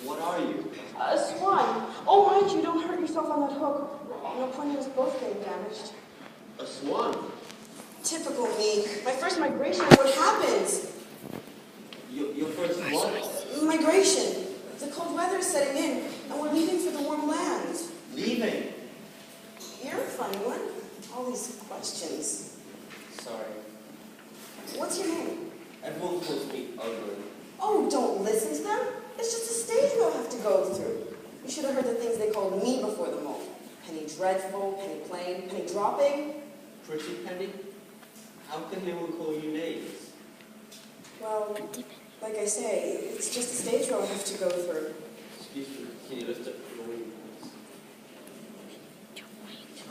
What are you? A swan. Oh, mind you, don't hurt yourself on that hook. No point in us both getting damaged. A swan? Typical me. My first migration, what happens? Your first what? Migration. The cold weather is setting in, and we're leaving for the warm lands. Leaving? You're a funny one. All these questions. Sorry. What's your name? Everyone calls me ugly. Oh, don't listen to them. It's just a stage we'll have to go through. You should have heard the things they called me before the mold. Penny dreadful, penny plain, penny dropping. Pretty Penny? How can anyone call you names? Well, like I say, it's just a stage we'll have to go through. Excuse me, can you lift up your wings?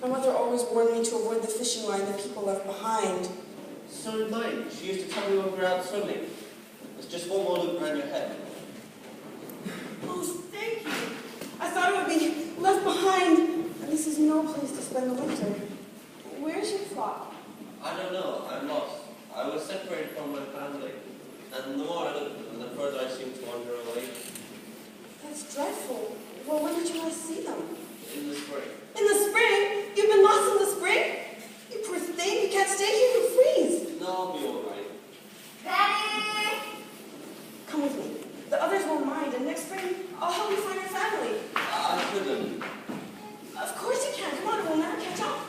My mother always warned me to avoid the fishing line that people left behind. So did mine. She used to tell me when we were out swimming. It's just one more loop around your head. Oh, thank you. I thought it would be left behind, and this is no place to spend the winter. Where's your flock? I don't know. I'm lost. I was separated from my family. And the more I look at them, the further I seem to wander away. That's dreadful. Well, when did you last see them? In the spring. In the spring? You've been lost in the spring? You poor thing, you can't stay here, you'll freeze. No, I'll be all right. Daddy! Come with me. The others won't mind, and next spring, I'll help you find your family. I couldn't. Of course you can. Come on, we'll never catch up.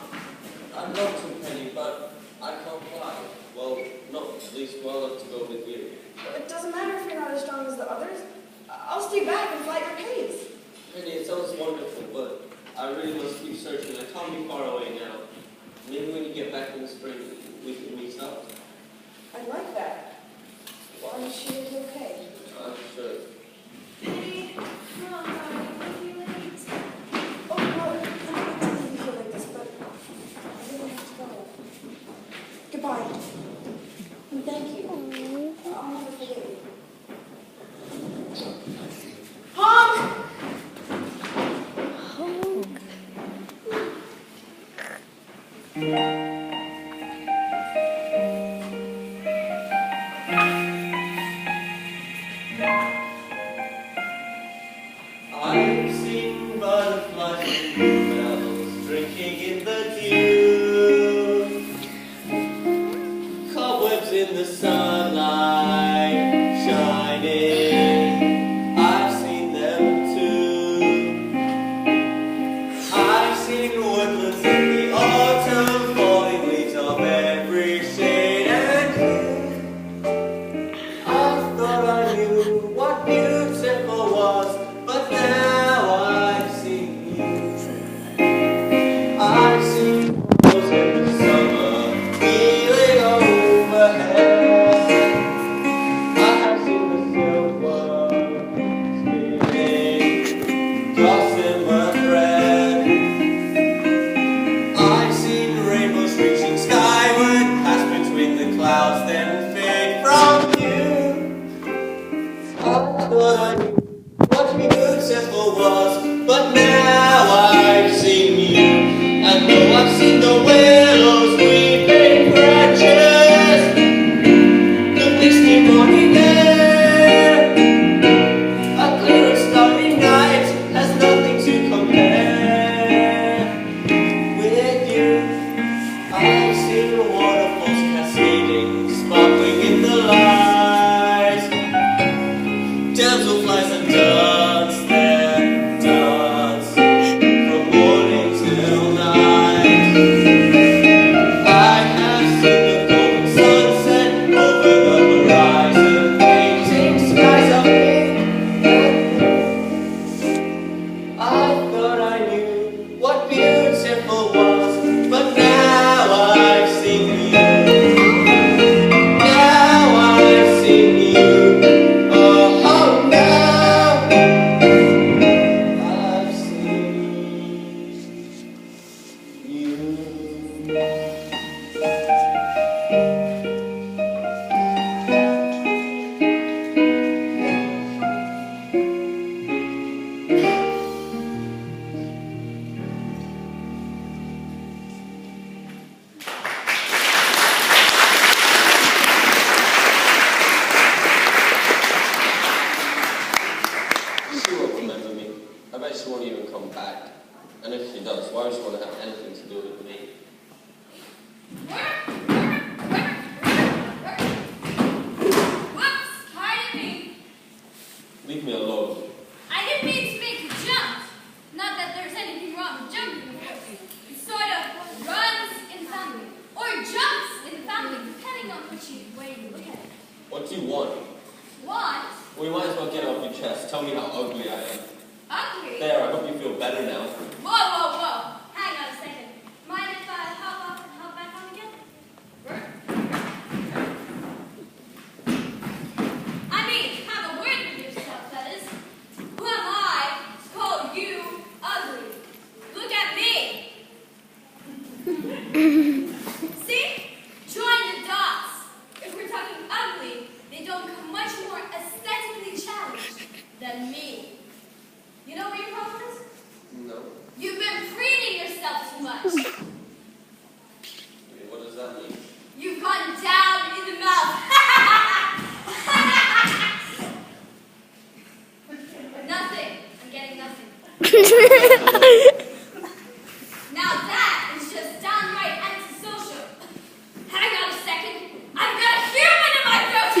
I'd love to, Penny, but I can't fly. Well, not at least well enough to go with you. It doesn't matter if you're not as strong as the others. I'll stay back and fly at your pace. Penny, it sounds wonderful, but I really must keep searching. I can't be far away now. Maybe when you get back in the spring, we can meet up. I'd like that. Well, are you sure it's okay? I'm sure. Penny, come on, darling, we'll be late. Oh, well, I don't mean to leave you here like this, but I really have to go. Goodbye. And thank you. I'll never forget you. Honk! I've seen butterflies and bluebells drinking in the dew, cobwebs in the sunlight shining. I've seen them too. I've seen woodlands in the autumn, falling leaves of every shade and hue. I thought I knew what beautiful was, but now I've seen you. I've seen roses in the summer, wheeling overhead. I have seen the silver spinning gossamer thread. I've seen rainbows reaching skyward, pass between the clouds, then fade from view. I thought I knew what beautiful was, but now I've seen you. And though I've seen the willows weeping branches, the misty morning air, a clear and starry night has nothing to compare with you. I've seen waterfalls cascading, sparkling in the light. Damselflies and ducks there she won't even come back. And if she does, why would she want to have anything to do with me? Whoops! Pardon me. Leave me alone. I didn't mean to make you jump. Not that there's anything wrong with jumping, of course. It sort of runs in the family. Or jumps in the family, depending on way you look at it. What do you want? What? Well, you might as well get it off your chest. Tell me how ugly I am. Ugly? There, I hope you feel better now. Whoa, whoa, whoa. Hang on a second. Mind if I hop off and hop back on again? I mean, have a word with yourself, that is. Who am I to call you ugly? Look at me. See? Join the dots. If we're talking ugly, they don't come much more aesthetically challenged than me. You know what your problem is? No. You've been preening yourself too much. What does that mean? You've gone down in the mouth. Nothing. I'm getting nothing. Now that is just downright antisocial. Hang on a second. I've got a human in my throat.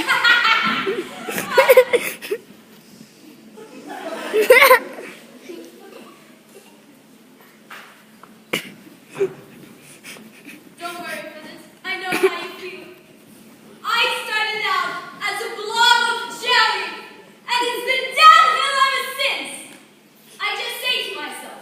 Don't worry, Phyllis. I know how you feel. I started out as a blob of jelly, and it's been downhill ever since. I just say to myself,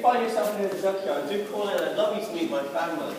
find yourself near the junkyard, do call in. I'd love you to meet my family.